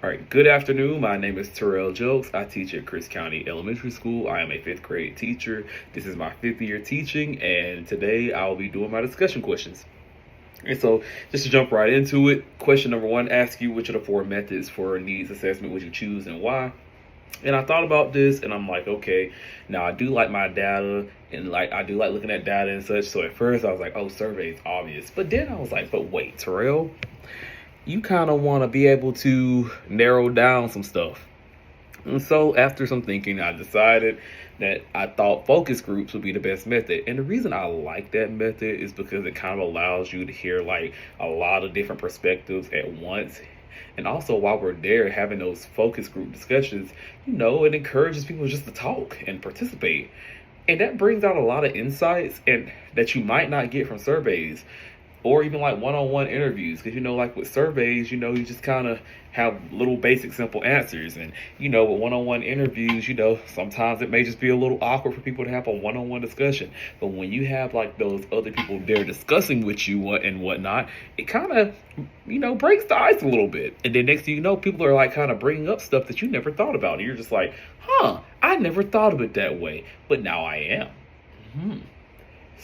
All right, good afternoon. My name is Terrell Jokes. I teach at Chris County Elementary School. I am a fifth grade teacher. This is my fifth year teaching, and today I will be doing my discussion questions. And so, just to jump right into it, question number one asks you which of the four methods for needs assessment would you choose and why? And I thought about this, and I'm like, okay, now I do like my data, and like I do like looking at data and such. So at first I was like, oh, surveys, obvious. But then I was like, but wait, Terrell, you kind of want to be able to narrow down some stuff. And so after some thinking, I decided that I thought focus groups would be the best method. And the reason I like that method is because it kind of allows you to hear like a lot of different perspectives at once. And also while we're there having those focus group discussions, it encourages people just to talk and participate. And that brings out a lot of insights and that you might not get from surveys or even like one-on-one interviews, because like with surveys, you just kind of have little basic simple answers. And with one-on-one interviews, sometimes it may just be a little awkward for people to have a one-on-one discussion. But when you have like those other people there discussing with you and whatnot, it kind of breaks the ice a little bit. And then next thing you know, people are like kind of bringing up stuff that you never thought about, and you're just like, I never thought of it that way, but now I am.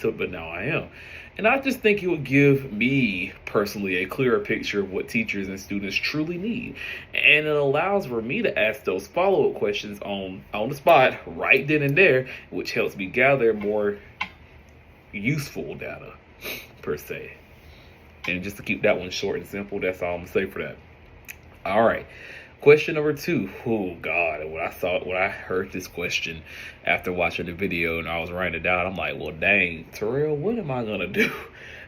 But now I am. And I just think it would give me personally a clearer picture of what teachers and students truly need. And it allows for me to ask those follow-up questions on the spot right then and there, which helps me gather more useful data per se. And just to keep that one short and simple, that's all I'm gonna say for that. All right. Question number two. Oh God, when I heard this question after watching the video and I was writing it down, I'm like, well, dang, Terrell, what am I gonna do?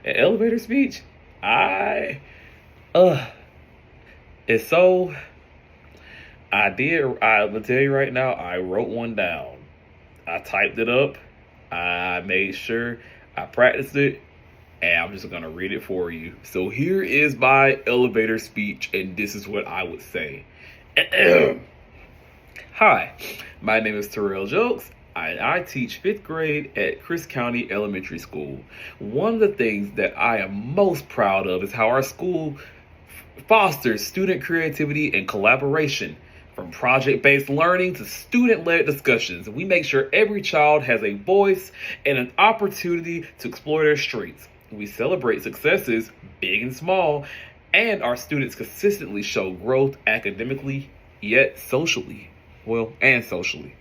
An elevator speech? It's so. I'm gonna tell you right now, I wrote one down. I typed it up. I made sure I practiced it. And I'm just gonna read it for you. So here is my elevator speech, and this is what I would say. Hi, my name is Terrell Jokes. I teach fifth grade at Chris County Elementary School. One of the things that I am most proud of is how our school fosters student creativity and collaboration. From project-based learning to student-led discussions, we make sure every child has a voice and an opportunity to explore their strengths. We celebrate successes, big and small, and our students consistently show growth academically, yet socially. And socially.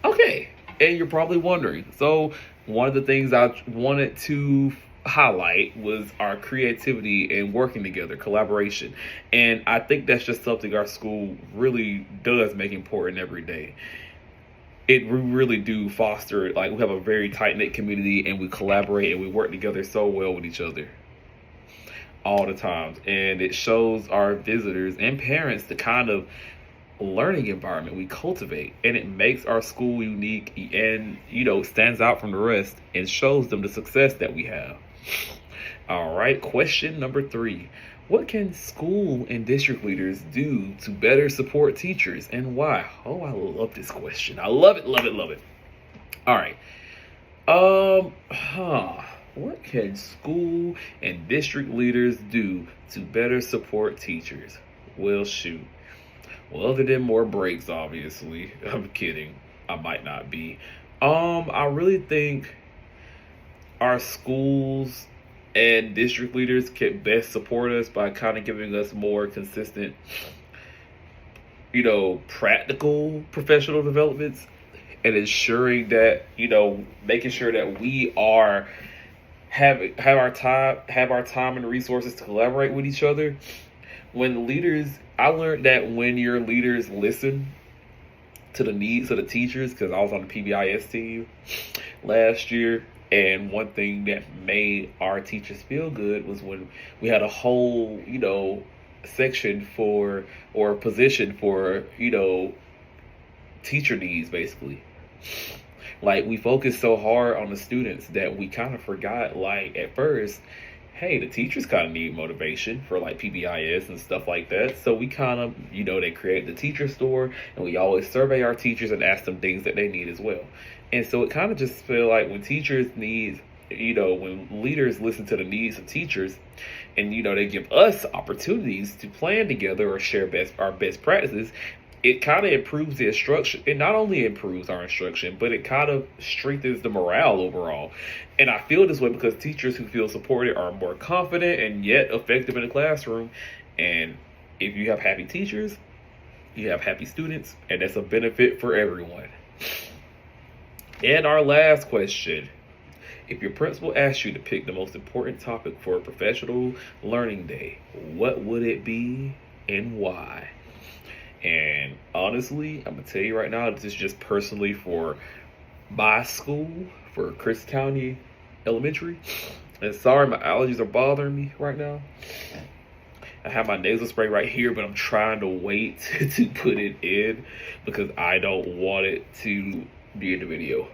Okay, and you're probably wondering. So, one of the things I wanted to highlight was our creativity and working together, collaboration. And I think that's just something our school really does make important every day. We really do foster it. Like, we have a very tight-knit community, and we collaborate and we work together so well with each other all the time. And it shows our visitors and parents the kind of learning environment we cultivate, and it makes our school unique and stands out from the rest and shows them the success that we have. All right, question number three. What can school and district leaders do to better support teachers, and why? Oh, I love this question. I love it, love it, love it. All right. What can school and district leaders do to better support teachers? Well, shoot. Well, other than more breaks, obviously. I'm kidding. I might not be. I really think our schools and district leaders can best support us by kind of giving us more consistent, practical professional developments, and ensuring that, making sure that we are have our time and resources to collaborate with each other. I learned that when your leaders listen to the needs of the teachers, because I was on the PBIS team last year, and one thing that made our teachers feel good was when we had a whole, section or position for, teacher needs, basically. Like, we focused so hard on the students that we kind of forgot, like, at first, hey, the teachers kind of need motivation for like PBIS and stuff like that. So we kind of, they create the teacher store, and we always survey our teachers and ask them things that they need as well. And so it kind of just feel like when teachers need when leaders listen to the needs of teachers, and they give us opportunities to plan together or share our best practices, it kind of improves the instruction. It not only improves our instruction, but it kind of strengthens the morale overall. And I feel this way because teachers who feel supported are more confident and yet effective in the classroom. And if you have happy teachers, you have happy students, and that's a benefit for everyone. And our last question: if your principal asked you to pick the most important topic for a professional learning day, what would it be and why? And honestly, I'm going to tell you right now, this is just personally for my school, for Chris County Elementary. And sorry, my allergies are bothering me right now. I have my nasal spray right here, but I'm trying to wait to put it in because I don't want it to be in the video.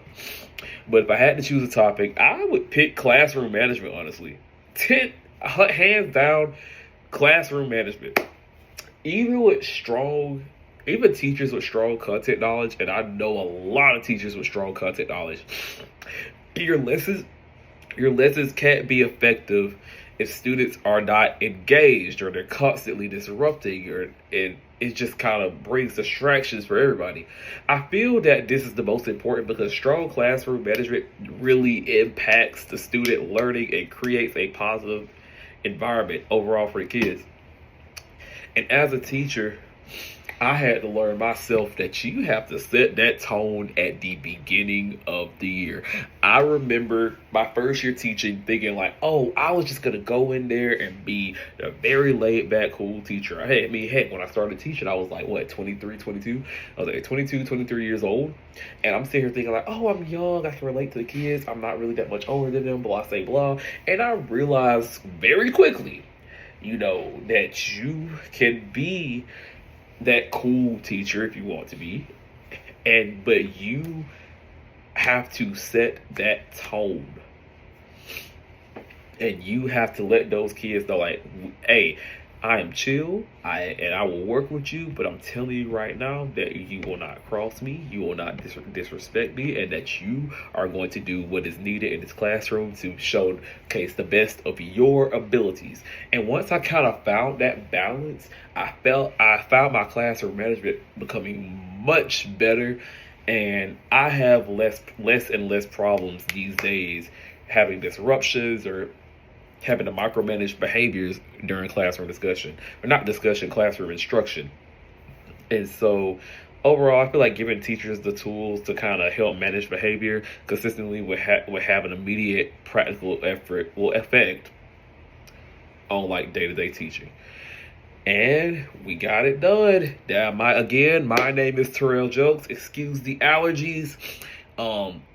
But if I had to choose a topic, I would pick classroom management, honestly. Hands down, classroom management. Even teachers with strong content knowledge, and I know a lot of teachers with strong content knowledge, your lessons can't be effective if students are not engaged or they're constantly disrupting, or it just kind of brings distractions for everybody. I feel that this is the most important because strong classroom management really impacts the student learning and creates a positive environment overall for the kids. And as a teacher, I had to learn myself that you have to set that tone at the beginning of the year. I remember my first year teaching thinking like, oh, I was just going to go in there and be a very laid back, cool teacher. Heck, when I started teaching, I was like, 23, 22? I was like 22, 23 years old. And I'm sitting here thinking like, oh, I'm young. I can relate to the kids. I'm not really that much older than them, blah, say, blah. And I realized very quickly, that you can be that cool teacher if you want to be, but you have to set that tone, and you have to let those kids know, like, hey, I am chill, and I will work with you, but I'm telling you right now that you will not cross me, you will not disrespect me, and that you are going to do what is needed in this classroom to showcase the best of your abilities. And once I kind of found that balance, I found my classroom management becoming much better, and I have less and less problems these days having disruptions or having to micromanage behaviors during classroom classroom instruction. And so overall, I feel like giving teachers the tools to kind of help manage behavior consistently will have an immediate practical effect on like day-to-day teaching. And we got it done. My name is Terrell Jokes. Excuse the allergies.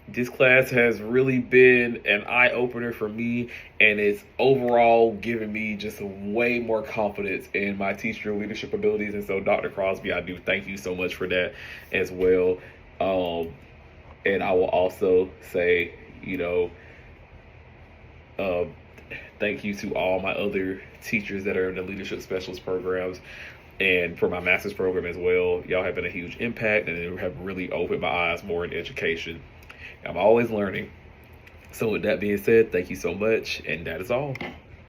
This class has really been an eye-opener for me, and it's overall given me just way more confidence in my teacher leadership abilities. And so, Dr. Crosby, I do thank you so much for that as well. And I will also say, thank you to all my other teachers that are in the leadership specialist programs and for my master's program as well. Y'all have been a huge impact, and it have really opened my eyes more in education. I'm always learning. So with that being said, thank you so much, and that is all.